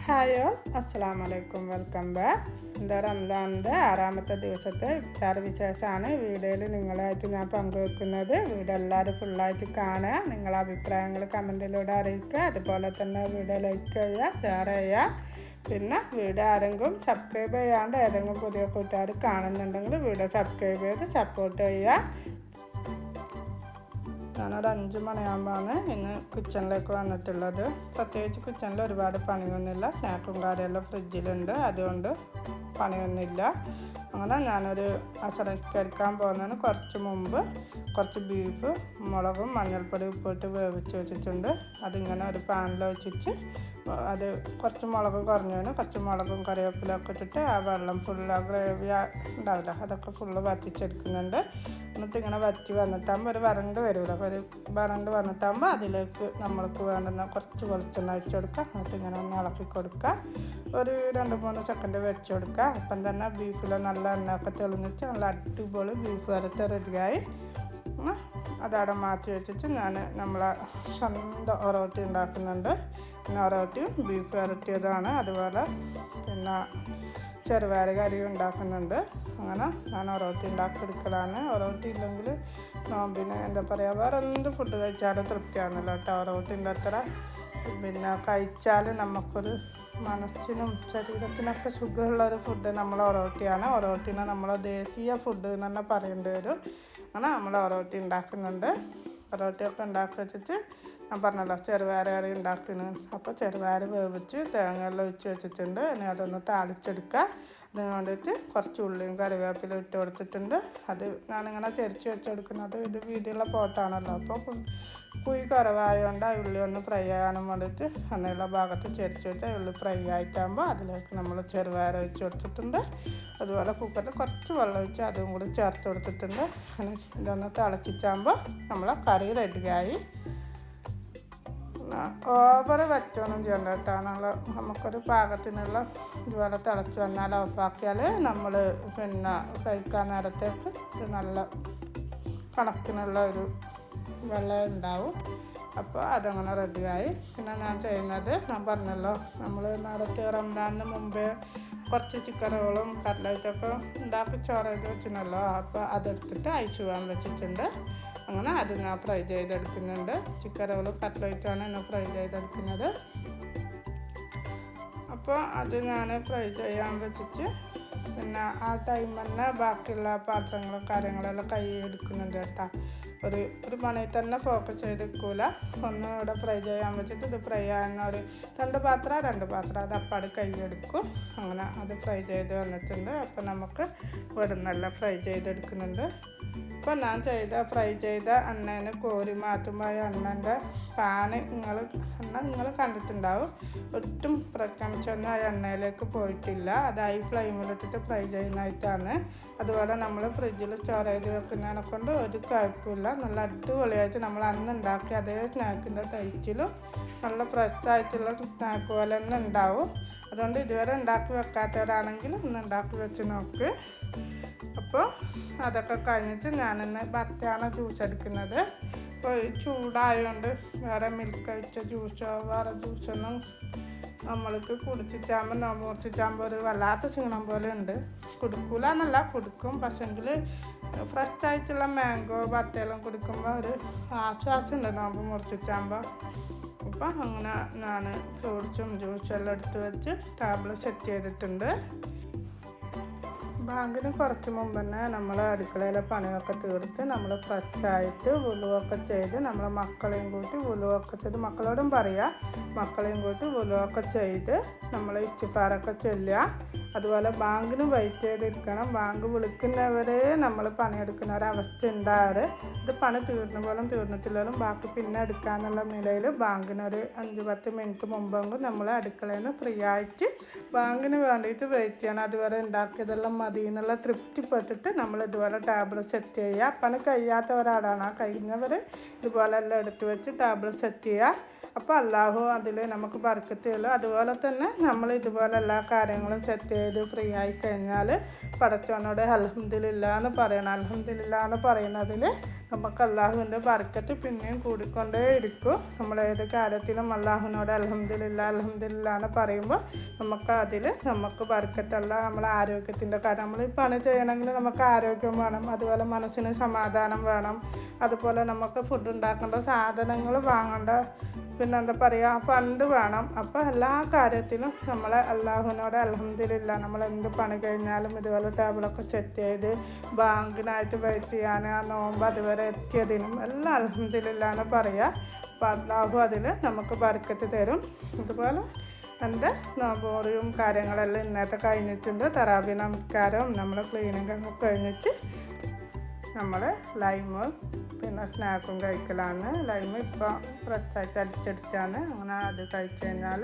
Hi all, അസ്സലാമു അലൈക്കും. Welcome back. എന്താ റംസാൻ്റെ 6ാമത്തെ ദിവസത്തെ ഇഫ്താർ വിശേഷമാണ് വീഡിയോയിൽ നിങ്ങളായിട്ട് ഞാൻ പങ്കുവെക്കുന്നത്. വീഡിയോ എല്ലാവരും ഫുള്ളായിട്ട് കാണുക, നിങ്ങളുടെ അഭിപ്രായങ്ങൾ കമൻറ്റിലൂടെ അറിയിക്കുക. അതുപോലെ തന്നെ വീഡിയോ ലൈക്ക് ചെയ്യുക, ഷെയർ ചെയ്യുക. പിന്നെ വീഡിയോ ആരെങ്കിലും സബ്സ്ക്രൈബ് ചെയ്യാണ്ട് ഏതെങ്കിലും പുതിയ കൂട്ടുകാർ കാണുന്നുണ്ടെങ്കിൽ വീഡിയോ സബ്സ്ക്രൈബ് ചെയ്ത് സപ്പോർട്ട് ചെയ്യുക. ഞാനൊരു 5 മണിയാകുമ്പോഴാണ് ഇന്ന് കിച്ചണിലേക്ക് വന്നിട്ടുള്ളത്. പ്രത്യേകിച്ച് കിച്ചണിൽ ഒരുപാട് പണിയൊന്നുമില്ല, സ്നാക്കും കാര്യമെല്ലാം ഫ്രിഡ്ജിലുണ്ട്, അതുകൊണ്ട് പണിയൊന്നുമില്ല. അങ്ങനെ ഞാനൊരു അസറക്കരിക്കാൻ പോകുന്നതിന് കുറച്ച് മുമ്പ് കുറച്ച് ബീഫ് മുളകും മഞ്ഞൾപ്പൊടി ഉപ്പിട്ട് വേവിച്ച് വെച്ചിട്ടുണ്ട്. അതിങ്ങനെ ഒരു പാനിൽ വെച്ചിട്ട് അത് കുറച്ച് മുളക് കുറഞ്ഞതിന് കുറച്ച് മുളകും കറിവേപ്പിലൊക്കെ ഇട്ടിട്ട് ആ വെള്ളം ഫുള്ള് ഗ്രേവി ഉണ്ടാവില്ല അതൊക്കെ ഫുള്ള് വറ്റിച്ചെടുക്കുന്നുണ്ട്. എന്നിട്ട് ഇങ്ങനെ വറ്റി വന്നിട്ടാകുമ്പോൾ ഒരു വരണ്ട് വരില്ല, ഒരു വരണ്ട് വന്നിട്ടാകുമ്പോൾ അതിലേക്ക് നമ്മൾക്ക് വേണ്ടുന്ന കുറച്ച് വെളിച്ചെണ്ണ വെച്ച് കൊടുക്കുക. എന്നിട്ട് ഇങ്ങനെ ഒന്ന് ഇളക്കി കൊടുക്കുക. ഒരു 2-3 സെക്കൻഡ് വെച്ച് കൊടുക്കുക. അപ്പം തന്നെ ബീഫിൽ നല്ല എണ്ണയൊക്കെ തെളിഞ്ഞിട്ട് നല്ല അടിപൊളി ബീഫ് വരട്ട് റെഡിയായി. അതവിടെ മാറ്റി വെച്ചിട്ട് ഞാൻ നമ്മളെ സ്വന്തം ഒറോട്ടി ഉണ്ടാക്കുന്നുണ്ട്. പിന്നെ ഒറോട്ടിയും ബീഫ് വരട്ടിയതാണ്, അതുപോലെ പിന്നെ ചെറുപയർ കറി ഉണ്ടാക്കുന്നുണ്ട്. അങ്ങനെ ഞാൻ ഒറോട്ടി ഉണ്ടാക്കിയെടുക്കലാണ്. ഒറോട്ടി ഇല്ലെങ്കിൽ നോമ്പിന് എന്താ പറയുക, വേറെ എന്ത് ഫുഡ് കഴിച്ചാലും തൃപ്തിയാകുന്നില്ല കേട്ടോ. ഒറോട്ടിൻ്റെ അത്ര പിന്നെ കഴിച്ചാൽ നമുക്കൊരു മനസ്സിനും ശരീരത്തിനൊക്കെ സുഖമുള്ളൊരു ഫുഡ് നമ്മൾ ഒറോട്ടിയാണ്. ഒറോട്ടിനെ നമ്മൾ ദേശീയ ഫുഡ് എന്ന് തന്നെ പറയേണ്ടി വരും. അങ്ങനെ നമ്മൾ ഒറോട്ടി ഉണ്ടാക്കുന്നുണ്ട്. ഒറോട്ടിയൊക്കെ ഉണ്ടാക്കി വെച്ചിട്ട് ഞാൻ പറഞ്ഞല്ലോ ചെറുപയർ കറി ഉണ്ടാക്കുന്നത്. അപ്പോൾ ചെറുപയർ വേവിച്ച് തേങ്ങയെല്ലാം ഒഴിച്ച് വെച്ചിട്ടുണ്ട്. ഇനി അതൊന്ന് താളിച്ചെടുക്കുക. അതിന് വേണ്ടിയിട്ട് കുറച്ച് ഉള്ളിയും കറിവേപ്പിലും ഇട്ട് കൊടുത്തിട്ടുണ്ട്. അത് ഞാനിങ്ങനെ ചെരിച്ച് വെച്ചെടുക്കുന്നത് ഇത് വീതിയുള്ള പോട്ടാണല്ലോ, അപ്പോൾ കുഴി കുറവായതുകൊണ്ട് ആ ഉള്ളി ഒന്ന് ഫ്രൈ ആകാനും വേണ്ടിയിട്ട് എണ്ണയുള്ള ഭാഗത്ത് ചെരിച്ച് വെച്ചാൽ ഉള്ളി ഫ്രൈ ആയിട്ടാകുമ്പോൾ അതിലേക്ക് നമ്മൾ ചെറുപയർ ഒഴിച്ച് കൊടുത്തിട്ടുണ്ട്. അതുപോലെ കുക്കറിൽ കുറച്ച് വെള്ളം ഒഴിച്ച് അതും കൂടി ചേർത്ത് കൊടുത്തിട്ടുണ്ട്. ഇതൊന്ന് തിളച്ചിട്ടാകുമ്പോൾ നമ്മളെ കറി റെഡിയായി. ഓവർ വറ്റൊന്നും ചെയ്യണ്ട കേട്ടോ. നമുക്കൊരു പാകത്തിനുള്ള ഇതുപോലെ തിളച്ച് വന്നാൽ ഓഫാക്കിയാൽ നമ്മൾ പിന്നെ കഴിക്കാൻ നേരത്തേക്ക് ഒരു നല്ല കണക്കിനുള്ള ഒരു വെള്ളം ഉണ്ടാവും. അപ്പോൾ അതങ്ങനെ റെഡിയായി. പിന്നെ ഞാൻ ചെയ്യുന്നത് ഞാൻ പറഞ്ഞല്ലോ, നമ്മൾ നേരത്തെ റംസാനിന് മുമ്പേ കുറച്ച് ചിക്കൻ റോളും കട്ട്ലറ്റൊക്കെ ഉണ്ടാക്കി ചോറൊക്കെ വെച്ചിട്ടുണ്ടല്ലോ, അപ്പോൾ അതെടുത്തിട്ട് അയച്ചു പോകാൻ വെച്ചിട്ടുണ്ട്. അങ്ങനെ അത് ഞാൻ ഫ്രൈ ചെയ്തെടുക്കുന്നുണ്ട്. ചിക്കൻ റോളും കട്ട്ലറ്റാണ് ഞാൻ ഫ്രൈ ചെയ്തെടുക്കുന്നത്. അപ്പോൾ അത് ഞാൻ ഫ്രൈ ചെയ്യാൻ വെച്ചിട്ട് പിന്നെ ആ ടൈം തന്നെ ബാക്കിയുള്ള പാത്രങ്ങളും കാര്യങ്ങളെല്ലാം കൈ എടുക്കുന്നുണ്ട് കേട്ടോ. ഒരു പണി തന്നെ ഫോക്കസ് ചെയ്തെടുക്കില്ല. ഒന്ന് ഇവിടെ ഫ്രൈ ചെയ്യാൻ വെച്ചിട്ട് ഇത് ഫ്രൈ ആകുന്ന ഒരു 2 പാത്രം അത് അപ്പാട് കൈയ്യെടുക്കും. അങ്ങനെ അത് ഫ്രൈ ചെയ്ത് വന്നിട്ടുണ്ട്. അപ്പോൾ നമുക്ക് ഇവിടുന്നെല്ലാം ഫ്രൈ ചെയ്തെടുക്കുന്നുണ്ട്. ഇപ്പോൾ ഞാൻ ഫ്രൈ ചെയ്ത എണ്ണേനെ കോരി മാറ്റുമ്പോൾ എണ്ണൻ്റെ പാന് നിങ്ങൾ കണ്ടിട്ടുണ്ടാവും. ഒട്ടും പ്രകമിച്ചൊന്നും ആ എണ്ണയിലേക്ക് പോയിട്ടില്ല. അത് ഹൈ ഫ്ലെയിമിലിട്ടിട്ട് ഫ്രൈ ചെയ്യുന്നതായിട്ടാണ്. അതുപോലെ നമ്മൾ ഫ്രിഡ്ജിൽ സ്റ്റോർ ചെയ്ത് വെക്കുന്നതിനെ കൊണ്ട് ഒരു കുഴപ്പമില്ല. നല്ല അടിപൊളിയായിട്ട് നമ്മൾ അന്ന് ഉണ്ടാക്കിയ അതേ സ്നാക്കിൻ്റെ ടേസ്റ്റിലും നല്ല ഫ്രഷ് ആയിട്ടുള്ള സ്നാക്ക് പോലെ തന്നെ ഉണ്ടാവും. അതുകൊണ്ട് ഇതുവരെ ഉണ്ടാക്കി വെക്കാത്തവരാണെങ്കിൽ ഒന്ന് ഉണ്ടാക്കി വെച്ച് നോക്ക്. അപ്പോൾ അതൊക്കെ കഴിഞ്ഞിട്ട് ഞാനിന്ന് ബറ്റാണ് ജ്യൂസ് എടുക്കുന്നത്. ഇപ്പോൾ ചൂടായതുകൊണ്ട് വേറെ മിൽക്ക് ഒഴിച്ച ജ്യൂസോ വേറെ ജ്യൂസൊന്നും നമ്മൾക്ക് കുടിച്ചിട്ടാകുമ്പോൾ മുറിച്ചിട്ടാകുമ്പോൾ ഒരു വല്ലാത്ത ക്ഷീണം പോലെ ഉണ്ട്. കുടിക്കൂല എന്നല്ല, കുടിക്കും. പക്ഷെങ്കിൽ ഫ്രഷ് ആയിട്ടുള്ള മാംഗോ ബത്തയെല്ലാം കുടിക്കുമ്പോൾ ഒരു ആശ്വാസം ഉണ്ട് നോമ്പ് മുറിച്ചിട്ടാകുമ്പോൾ. അപ്പം അങ്ങനെ ഞാൻ ഫ്രൂട്ട്സും ജ്യൂസും എല്ലാം എടുത്ത് വെച്ച് ടേബിൾ സെറ്റ് ചെയ്തിട്ടുണ്ട്. ബാങ്കിന് കുറച്ച് മുമ്പ് തന്നെ നമ്മൾ അടുക്കളയിലെ പണിയൊക്കെ തീർത്ത് നമ്മൾ ഫ്രഷായിട്ട് വുളുവൊക്കെ ചെയ്ത് നമ്മളെ മക്കളെയും കൂട്ടി വുളുവൊക്കെ ചെയ്ത്, മക്കളോടും പറയുക, മക്കളെയും കൂട്ടി വുളുവൊക്കെ ചെയ്ത് നമ്മൾ ഇസ്തിഗ്ഫാറൊക്കെ ചൊല്ലുക. അതുപോലെ ബാങ്കിന് വെയിറ്റ് ചെയ്തിരിക്കണം. ബാങ്ക് വിളിക്കുന്നവരെ നമ്മൾ പണിയെടുക്കുന്ന ഒരവസ്ഥ ഉണ്ടാകാറ്. ഇത് പണി തീർന്ന പോലും തീർന്നിട്ടില്ലെങ്കിലും ബാക്കി പിന്നെ എടുക്കാന്നുള്ള നിലയിൽ ബാങ്കിനൊരു 5-10 മിനിറ്റ് മുമ്പെങ്കിലും നമ്മൾ അടുക്കളയിൽ നിന്ന് ഫ്രീ ആയിട്ട് ബാങ്കിന് വേണ്ടിയിട്ട് വെയിറ്റ് ചെയ്യണം. അതുവരെ ഉണ്ടാക്കിയതെല്ലാം മതി എന്നുള്ള തൃപ്തിപ്പെട്ടിട്ട് നമ്മൾ ഇതുപോലെ ടേബിൾ സെറ്റ് ചെയ്യുക. പണി കഴിയാത്ത ഒരാളാണ്, കഴിഞ്ഞവർ ഇതുപോലെ എല്ലാം എടുത്ത് വെച്ച് ടേബിൾ സെറ്റ് ചെയ്യുക. അപ്പോൾ അള്ളാഹു അതിൽ നമുക്ക് ബർക്കത്ത് തരും. അതുപോലെ തന്നെ നമ്മൾ ഇതുപോലെ എല്ലാ കാര്യങ്ങളും സെറ്റ് ചെയ്ത് ഫ്രീ ആയി കഴിഞ്ഞാൽ പടച്ചവനോട് അൽഹംദുലില്ലാ എന്ന് പറയണം. അൽഹംദുലില്ലാ എന്ന് പറയുന്നതിൽ നമുക്ക് അള്ളാഹുവിൻ്റെ ബർക്കത്ത് പിന്നെയും കൂടിക്കൊണ്ടേ ഇരിക്കും. നമ്മൾ ഏത് കാര്യത്തിലും അള്ളാഹുവിനോട് അൽഹംദുലില്ലാ അൽഹംദുലില്ലാ എന്ന് പറയുമ്പോൾ നമുക്ക് അതിൽ നമുക്ക് ബർക്കത്തല്ല. നമ്മളെ ആരോഗ്യത്തിൻ്റെ കാര്യം, നമ്മൾ ഈ പണി ചെയ്യണമെങ്കിൽ നമുക്ക് ആരോഗ്യം വേണം, അതുപോലെ മനസ്സിന് സമാധാനം വേണം, അതുപോലെ നമുക്ക് ഫുഡ് ഉണ്ടാക്കേണ്ട സാധനങ്ങൾ വാങ്ങേണ്ട പിന്നെന്താ പറയുക ഫണ്ട് വേണം. അപ്പോൾ എല്ലാ കാര്യത്തിലും നമ്മൾ അള്ളാഹുവിനോട് അൽഹംദുലില്ലാ, നമ്മൾ എന്ത് പണി കഴിഞ്ഞാലും ഇതുപോലെ ടേബിളൊക്കെ സെറ്റ് ചെയ്ത് ബാങ്കിനായിട്ട് വെയിറ്റ് ചെയ്യാൻ ആ നോമ്പ് അതുവരെ എത്തിയതിനും എല്ലാം അൽഹംദുലില്ലാ എന്ന് പറയുക. അപ്പോൾ അള്ളാഹു അതിൽ നമുക്ക് ബർക്കത്ത് തരും. അതുപോലെ എൻ്റെ നോമ്പുറിയും കാര്യങ്ങളെല്ലാം ഇന്നത്തെ കഴിഞ്ഞിട്ടുണ്ട്. തറാവി നമസ്കാരവും നമ്മൾ ക്ലീനിങ്ങൊക്കെ കഴിഞ്ഞിട്ട് നമ്മൾ ലൈമും പിന്നെ സ്നാക്കും കഴിക്കലാണ്. ലൈമ് ഇപ്പോൾ ഫ്രഷായിട്ട് അടിച്ചെടുത്താണ്. അങ്ങനെ അത് കഴിച്ച് കഴിഞ്ഞാൽ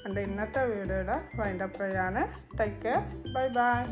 എൻ്റെ ഇന്നത്തെ വീഡിയോയുടെ വൈൻഡപ്പ് ചെയ്യാണ്. Take care, bye bye.